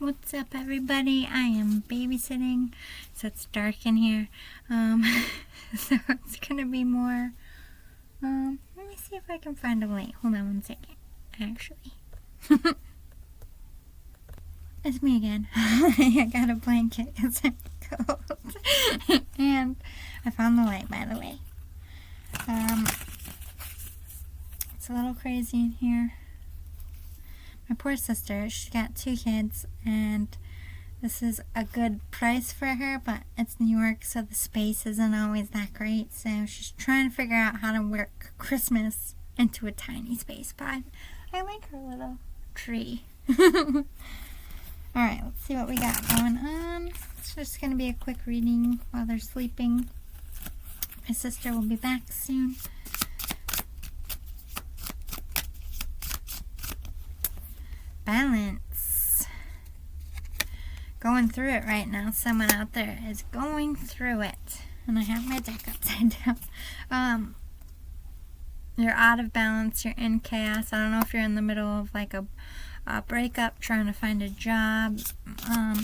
What's up, everybody? I am babysitting, so it's dark in here. So it's gonna be more. Let me see if I can find a light. Hold on one second. Actually, it's me again. I got a blanket because I'm cold, and I found the light. By the way, it's a little crazy in here. My poor sister, she's got 2 kids, and this is a good price for her, but it's New York, so the space isn't always that great, so she's trying to figure out how to work Christmas into a tiny space, but I like her little tree. Alright, let's see what we got going on. It's just going to be a quick reading while they're sleeping. My sister will be back soon. Balance. Going through it right now. Someone out there is going through it. And I have my deck upside down. You're out of balance. You're in chaos. I don't know if you're in the middle of like a breakup, trying to find a job.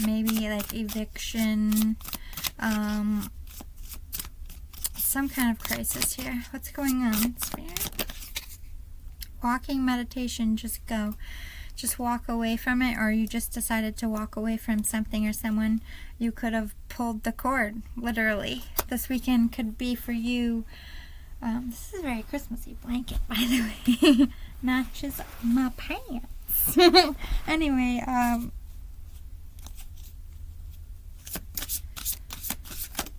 Maybe like eviction. Some kind of crisis here. What's going on, Spirit? Walking, meditation, just go. Just walk away from it, or you just decided to walk away from something or someone. You could have pulled the cord, literally. This weekend could be for you. This is a very Christmassy blanket, by the way. Matches my pants. Anyway, I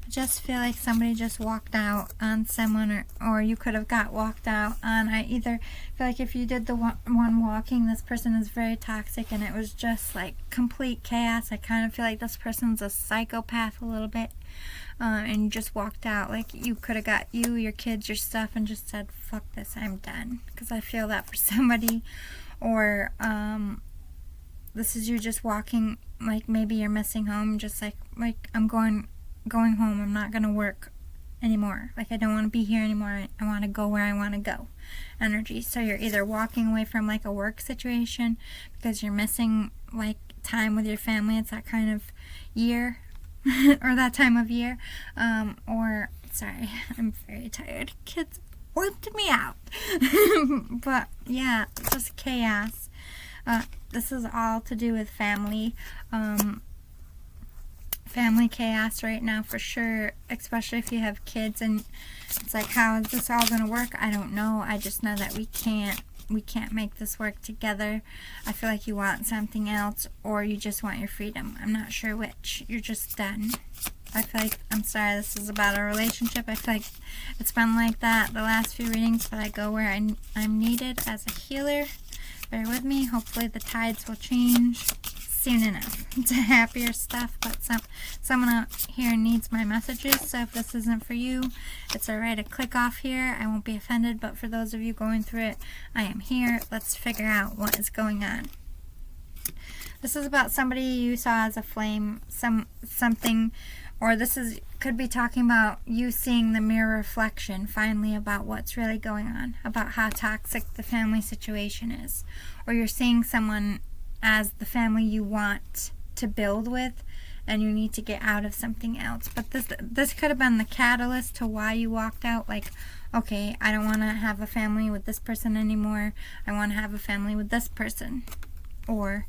just feel like somebody just walked out on someone, or you could have got walked out on. I either feel like if you did the one walking, this person is very toxic and it was just like complete chaos. I kind of feel like this person's a psychopath a little bit, and you just walked out. Like you could have got you, your kids, your stuff, and just said, fuck this, I'm done. Because I feel that for somebody. Or this is you just walking, like maybe you're missing home, just like I'm going home. I'm not gonna work anymore. Like I don't want to be here anymore. I want to go where I want to go. Energy. So you're either walking away from like a work situation because you're missing like time with your family. It's that kind of year or that time of year. Or sorry, I'm very tired. Kids wiped me out. But yeah, just chaos. This is all to do with family. Family chaos right now for sure, especially if you have kids, and it's like, how is this all gonna work? I don't know. I just know that we can't make this work together. I feel like you want something else, or you just want your freedom. I'm not sure which. You're just done. I feel like, I'm sorry, this is about a relationship. I feel like it's been like that the last few readings, but I go where I'm needed as a healer. Bear with me. Hopefully the tides will change soon enough to happier stuff, but someone out here needs my messages, so if this isn't for you, it's alright to click off here. I won't be offended, but for those of you going through it, I am here. Let's figure out what is going on. This is about somebody you saw as a flame, something, or could be talking about you seeing the mirror reflection finally about what's really going on, about how toxic the family situation is, or you're seeing someone as the family you want to build with, and you need to get out of something else. But this could have been the catalyst to why you walked out. Like, okay, I don't want to have a family with this person anymore. I want to have a family with this person. Or,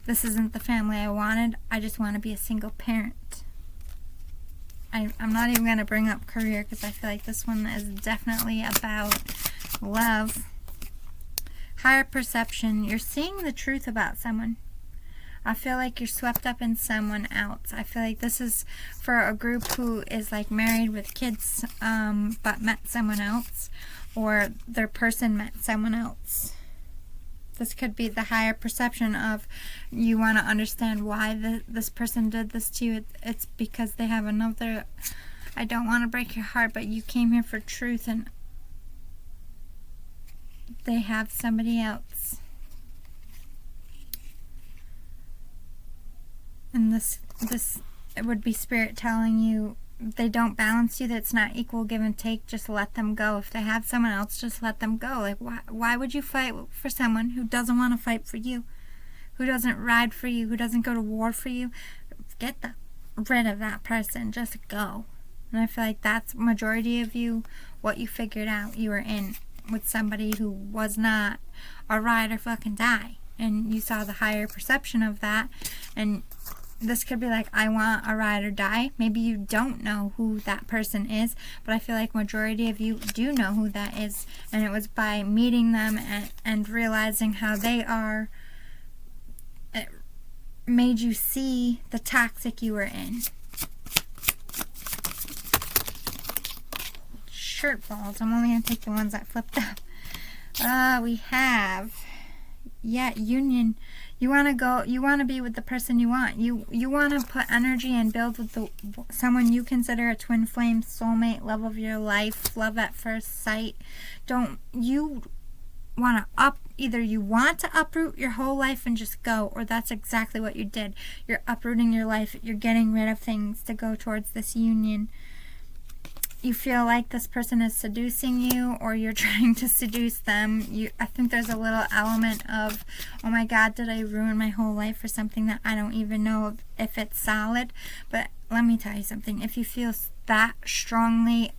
this isn't the family I wanted. I just want to be a single parent. I'm not even going to bring up career, because I feel like this one is definitely about love. Higher perception. You're seeing the truth about someone. I feel like you're swept up in someone else. I feel like this is for a group who is like married with kids, but met someone else, or their person met someone else. This could be the higher perception of, you want to understand why this person did this to you. It's because they have another, I don't want to break your heart, but you came here for truth, and they have somebody else. And this it would be spirit telling you they don't balance you, that it's not equal give and take. Just let them go. If they have someone else, just let them go. Like, why would you fight for someone who doesn't want to fight for you? who doesn't ride for you, who doesn't go to war for you, rid of that person. Just go. And I feel like that's majority of you, what you figured out. You were in with somebody who was not a ride or fucking die. And you saw the higher perception of that. And this could be like, I want a ride or die. Maybe you don't know who that person is, but I feel like majority of you do know who that is. And it was by meeting them and realizing how they are, it made you see the toxic you were in. Shirt balls. I'm only going to take the ones that flipped up. We have, union. You want to be with the person you want. You want to put energy and build with someone you consider a twin flame, soulmate, love of your life, love at first sight. You want to either you want to uproot your whole life and just go, or that's exactly what you did. You're uprooting your life. You're getting rid of things to go towards this union. You feel like this person is seducing you, or you're trying to seduce them. I think there's a little element of, oh my God, did I ruin my whole life for something that I don't even know if it's solid? But let me tell you something. If you feel that strongly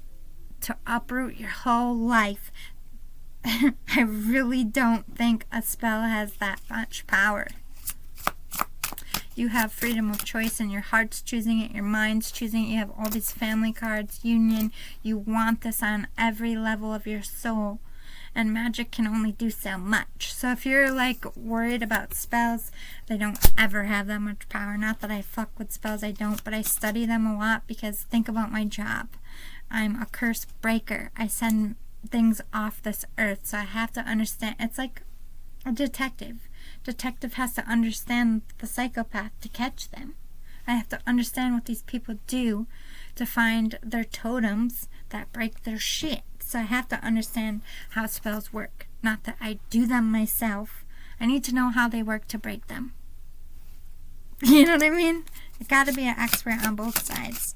to uproot your whole life, I really don't think a spell has that much power. You have freedom of choice, and your heart's choosing it, your mind's choosing it. You have all these family cards, union. You want this on every level of your soul, and magic can only do so much. So if you're like worried about spells, they don't ever have that much power. Not that I fuck with spells, I don't, but I study them a lot because think about my job. I'm a curse breaker. I send things off this earth, so I have to understand. It's like a detective. Detective has to understand the psychopath to catch them. I have to understand what these people do to find their totems that break their shit. So I have to understand how spells work. Not that I do them myself. I need to know how they work to break them. You know what I mean? I gotta be an expert on both sides.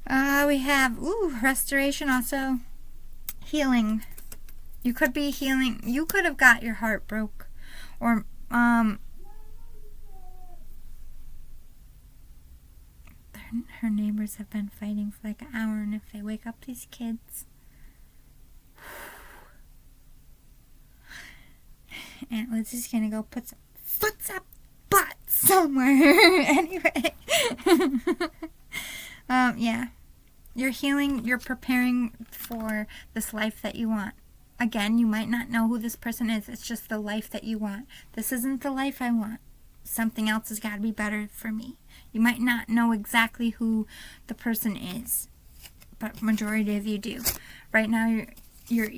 We have, restoration, also healing. You could be healing. You could have got your heart broke. Or, her neighbors have been fighting for like an hour, and if they wake up these kids, Aunt Lizzie's gonna go put some foots up butt somewhere. Anyway, yeah, you're healing, you're preparing for this life that you want. Again, you might not know who this person is. It's just the life that you want. This isn't the life I want. Something else has got to be better for me. You might not know exactly who the person is, but majority of you do. Right now, you're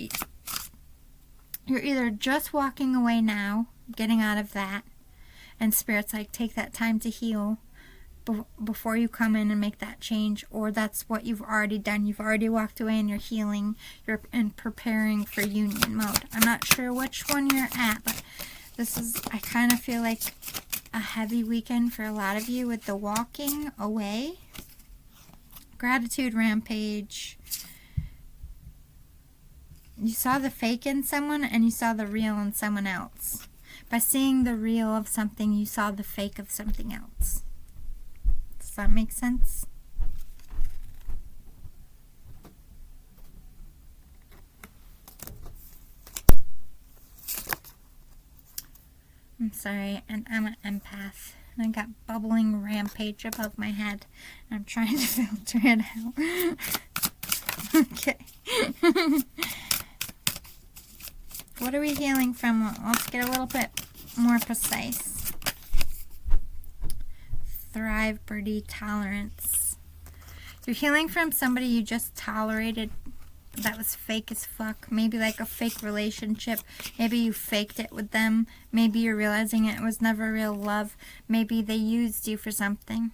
either just walking away now, getting out of that, and Spirit's like, take that time to heal before you come in and make that change, or that's what you've already done. You've already walked away and you're healing, you're preparing for union mode. I'm not sure which one you're at, but this is, I kind of feel like a heavy weekend for a lot of you with the walking away. Gratitude rampage. You saw the fake in someone and you saw the real in someone else. By seeing the real of something, you saw the fake of something else. Does that make sense? I'm sorry, and I'm an empath. And I got bubbling rampage above my head. And I'm trying to filter it out. Okay. What are we healing from? Let's get a little bit more precise. Thrive, birdie, tolerance. You're healing from somebody you just tolerated that was fake as fuck. Maybe like a fake relationship. Maybe you faked it with them. Maybe you're realizing it was never real love. Maybe they used you for something.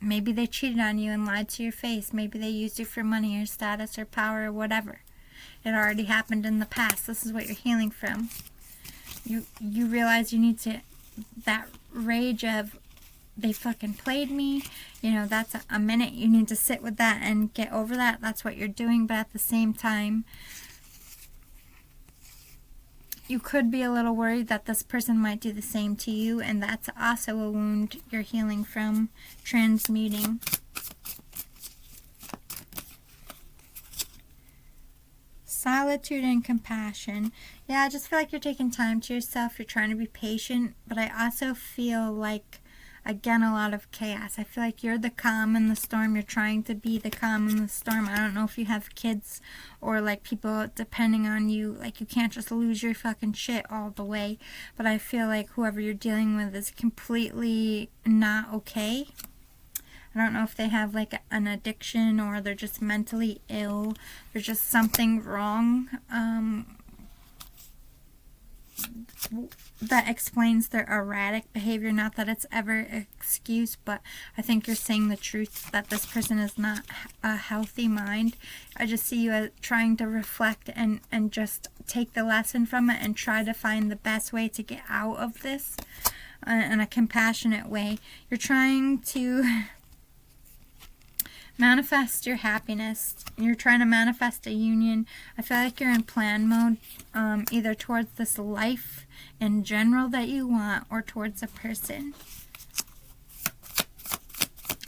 Maybe they cheated on you and lied to your face. Maybe they used you for money or status or power or whatever. It already happened in the past. This is what you're healing from. You realize you need to, that rage of, they fucking played me. You know, that's a minute. You need to sit with that and get over that. That's what you're doing. But at the same time, you could be a little worried that this person might do the same to you, and that's also a wound you're healing from, transmuting. Solitude and compassion. Yeah, I just feel like you're taking time to yourself. You're trying to be patient, but I also feel like, again, a lot of chaos. I feel like you're the calm in the storm. You're trying to be the calm in the storm. I don't know if you have kids or like people depending on you. Like, you can't just lose your fucking shit all the way. But I feel like whoever you're dealing with is completely not okay. I don't know if they have like an addiction or they're just mentally ill. There's just something wrong that explains their erratic behavior. Not that it's ever an excuse, but I think you're saying the truth that this person is not a healthy mind. I just see you as trying to reflect and just take the lesson from it and try to find the best way to get out of this in a compassionate way. You're trying to manifest your happiness. You're trying to manifest a union. I feel like you're in plan mode, either towards this life in general that you want or towards a person.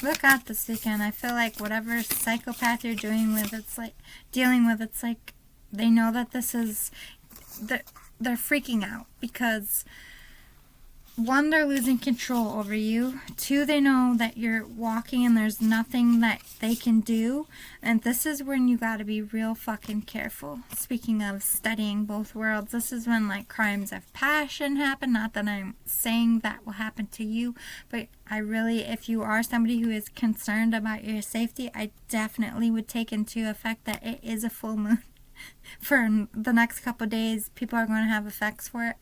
Look out this weekend. I feel like whatever psychopath you're dealing with, it's like they know that this is, they're freaking out because, one, they're losing control over you. Two, they know that you're walking and there's nothing that they can do. And this is when you gotta be real fucking careful. Speaking of studying both worlds, this is when like crimes of passion happen. Not that I'm saying that will happen to you, but I really, if you are somebody who is concerned about your safety, I definitely would take into effect that it is a full moon. For the next couple of days, people are going to have effects for it.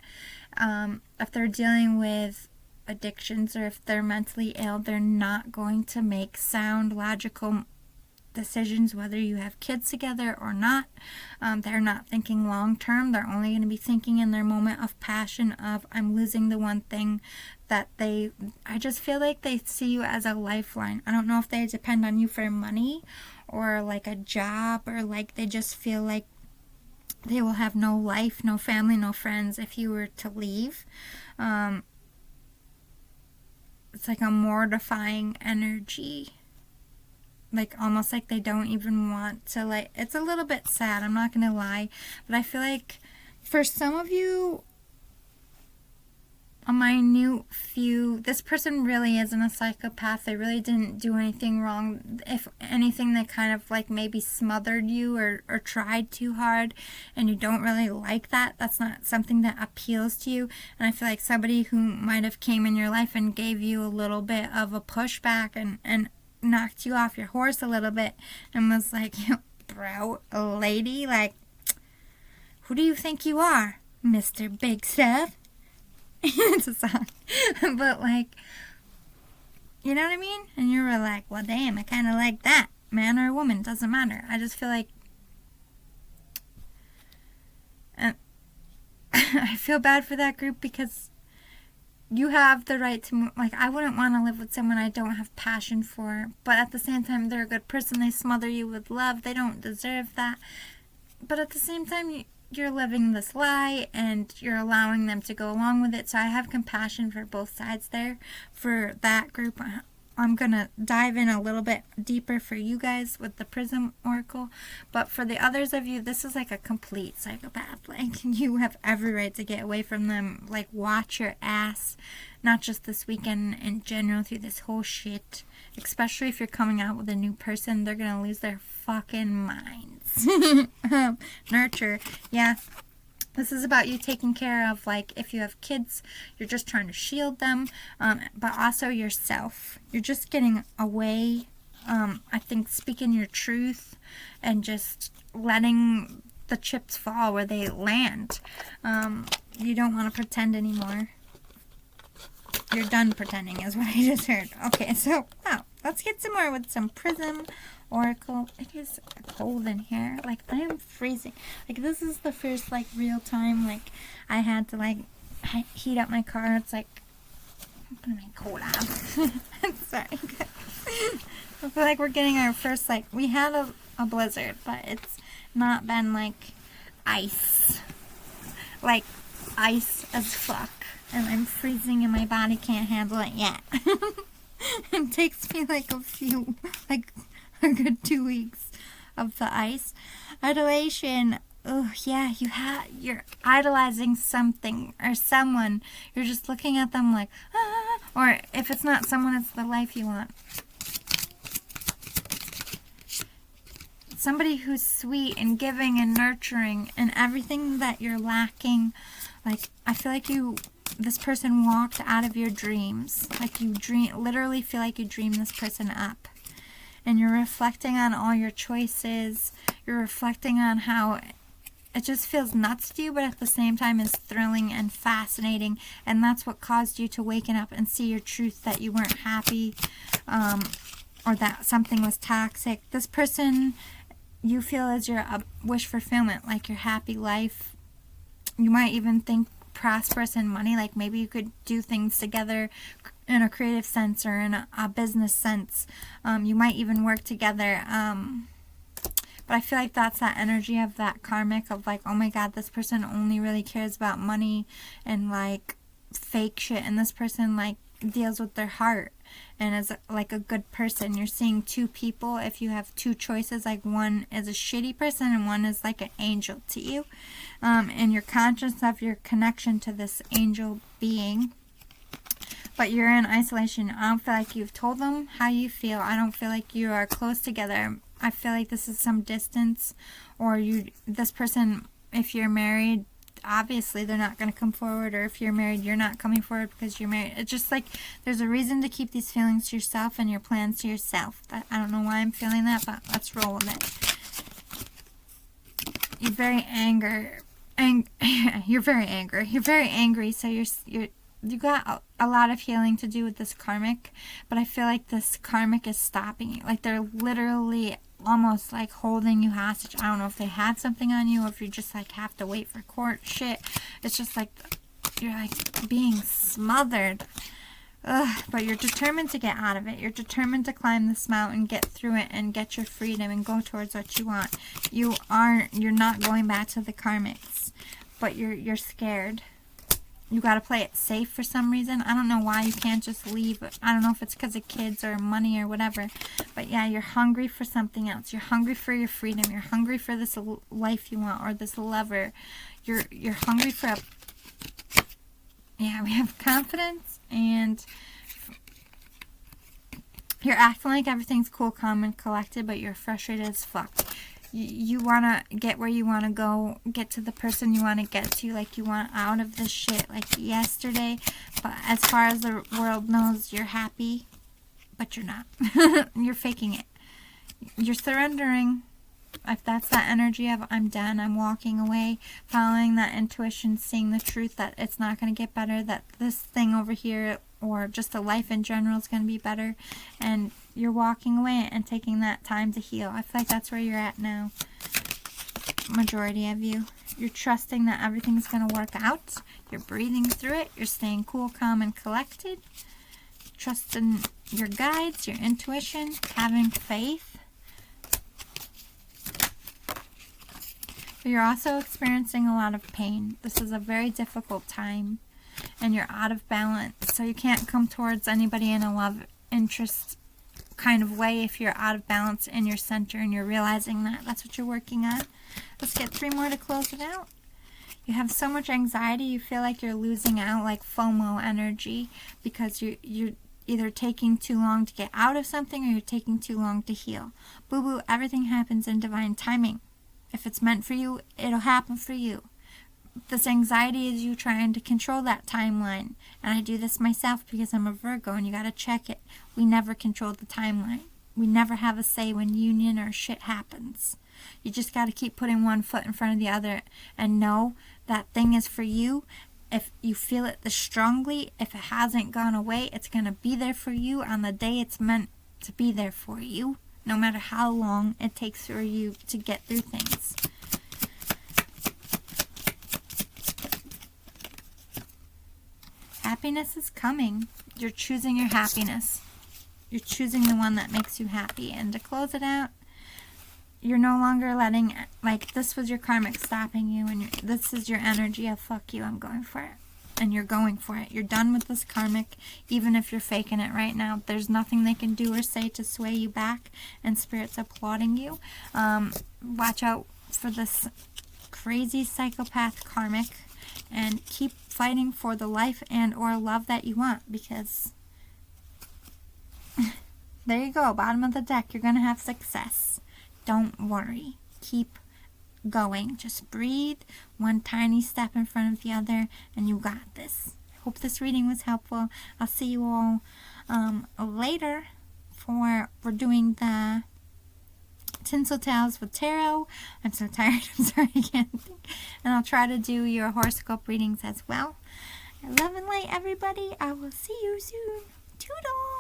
If they're dealing with addictions or if they're mentally ill, they're not going to make sound, logical decisions, whether you have kids together or not. They're not thinking long term. They're only going to be thinking in their moment of passion of, I'm losing the one thing that I just feel like they see you as a lifeline. I don't know if they depend on you for money or like a job, or like they just feel like they will have no life, no family, no friends if you were to leave. It's like a mortifying energy. Like almost like they don't even want to, like, it's a little bit sad, I'm not gonna lie. But I feel like for some of you, a minute few, this person really isn't a psychopath. They really didn't do anything wrong. If anything, they kind of like maybe smothered you or tried too hard, and you don't really like that. That's not something that appeals to you. And I feel like somebody who might have came in your life and gave you a little bit of a pushback and knocked you off your horse a little bit and was like, bro, lady, like, who do you think you are, Mr. Big Stuff? It's a song. But like, you know what I mean? And you were like, well damn, I kind of like that. Man or woman, doesn't matter. I just feel like I feel bad for that group because you have the right to, like, I wouldn't want to live with someone I don't have passion for, but at the same time, they're a good person. They smother you with love. They don't deserve that. But at the same time, you're living this lie and you're allowing them to go along with it. So I have compassion for both sides there. For that group, I'm going to dive in a little bit deeper for you guys with the Prism Oracle. But for the others of you, this is like a complete psychopath. Like, you have every right to get away from them. Like, watch your ass. Not just this weekend, in general, through this whole shit. Especially if you're coming out with a new person, they're going to lose their fucking minds. Nurture. Yeah. This is about you taking care of, like, if you have kids, you're just trying to shield them, but also yourself. You're just getting away, I think, speaking your truth and just letting the chips fall where they land. You don't want to pretend anymore. You're done pretending is what I just heard. Okay, so, wow, let's get some more with some Prism Oracle. It is cold in here. Like, I am freezing. Like, this is the first, like, real time, like, I had to, like, heat up my car. It's like, I'm putting my coat on. Sorry. I feel like we're getting our first, like, we had a blizzard, but it's not been, like, ice. Like, ice as fuck. And I'm freezing and my body can't handle it yet. It takes me like a good 2 weeks of the ice. Idolation. Oh yeah, you're idolizing something or someone. You're just looking at them like, ah. Or if it's not someone, it's the life you want. Somebody who's sweet and giving and nurturing and everything that you're lacking. Like, I feel like this person walked out of your dreams. Like, literally feel like you dreamed this person up. And you're reflecting on all your choices. You're reflecting on how it just feels nuts to you, but at the same time is thrilling and fascinating. And that's what caused you to waken up and see your truth, that you weren't happy, or that something was toxic. This person, you feel is your wish fulfillment, like your happy life. You might even think prosperous in money, like maybe you could do things together in a creative sense or in a business sense. You might even work together. But I feel like that's that energy of that karmic of like, oh my god, this person only really cares about money and like fake shit, and this person like deals with their heart and is like a good person. You're seeing two people, if you have two choices, like one is a shitty person and one is like an angel to you, and you're conscious of your connection to this angel being, but you're in isolation. I don't feel like you've told them how you feel. I don't feel like you are close together. I feel like this is some distance, or this person, if you're married, obviously they're not going to come forward, or if you're married, you're not coming forward because you're married. It's just like there's a reason to keep these feelings to yourself and your plans to yourself. I don't know why I'm feeling that, but let's roll with it. You're very you're very angry. You're very angry, so you got a lot of healing to do with this karmic, but I feel like this karmic is stopping you. Like they're literally almost like holding you hostage. I don't know if they had something on you or if you just like have to wait for court shit. It's just like you're like being smothered. Ugh, but you're determined to get out of it. You're determined to climb this mountain, get through it, and get your freedom and go towards what you want. You're not going back to the karmics, but you're scared. You got to play it safe for some reason. I don't know why you can't just leave. I don't know if it's because of kids or money or whatever. But yeah, you're hungry for something else. You're hungry for your freedom. You're hungry for this life you want, or this lover. You're hungry for yeah, we have confidence, and you're acting like everything's cool, calm, and collected, but you're frustrated as fuck. You want to get where you want to go, get to the person you want to get to, like you want out of this shit like yesterday, but as far as the world knows, you're happy, but you're not. You're faking it. You're surrendering. If that's that energy of I'm done, I'm walking away, following that intuition, seeing the truth that it's not going to get better, that this thing over here or just the life in general is going to be better, and you're walking away and taking that time to heal. I feel like that's where you're at now. Majority of you. You're trusting that everything's going to work out. You're breathing through it. You're staying cool, calm, and collected. Trusting your guides, your intuition, having faith. But you're also experiencing a lot of pain. This is a very difficult time, and you're out of balance. So you can't come towards anybody in a love interest kind of way if you're out of balance in your center and you're realizing that. That's what you're working on. Let's get 3 more to close it out. You have so much anxiety, you feel like you're losing out, like FOMO energy, because you're either taking too long to get out of something or you're taking too long to heal. Boo-boo, everything happens in divine timing. If it's meant for you, it'll happen for you. This anxiety is you trying to control that timeline. And I do this myself because I'm a Virgo, and you got to check it. We never control the timeline. We never have a say when union or shit happens. You just got to keep putting one foot in front of the other and know that thing is for you. If you feel it this strongly, if it hasn't gone away, it's going to be there for you on the day it's meant to be there for you, no matter how long it takes for you to get through things. Happiness is coming. You're choosing your happiness. You're choosing the one that makes you happy. And to close it out, you're no longer letting, like, this was your karmic stopping you, and this is your energy of fuck you, I'm going for it. And you're going for it. You're done with this karmic, even if you're faking it right now. There's nothing they can do or say to sway you back, and Spirit's applauding you. Watch out for this crazy psychopath karmic, and keep fighting for the life and or love that you want, because there you go, bottom of the deck, you're gonna have success. Don't worry, keep going, just breathe, one tiny step in front of the other, and you got this. Hope this reading was helpful. I'll see you all later we're doing the Tinseltails with Tarot. I'm so tired, I'm sorry, I can't think. And I'll try to do your horoscope readings as well. Love and light, everybody. I will see you soon. Toodle!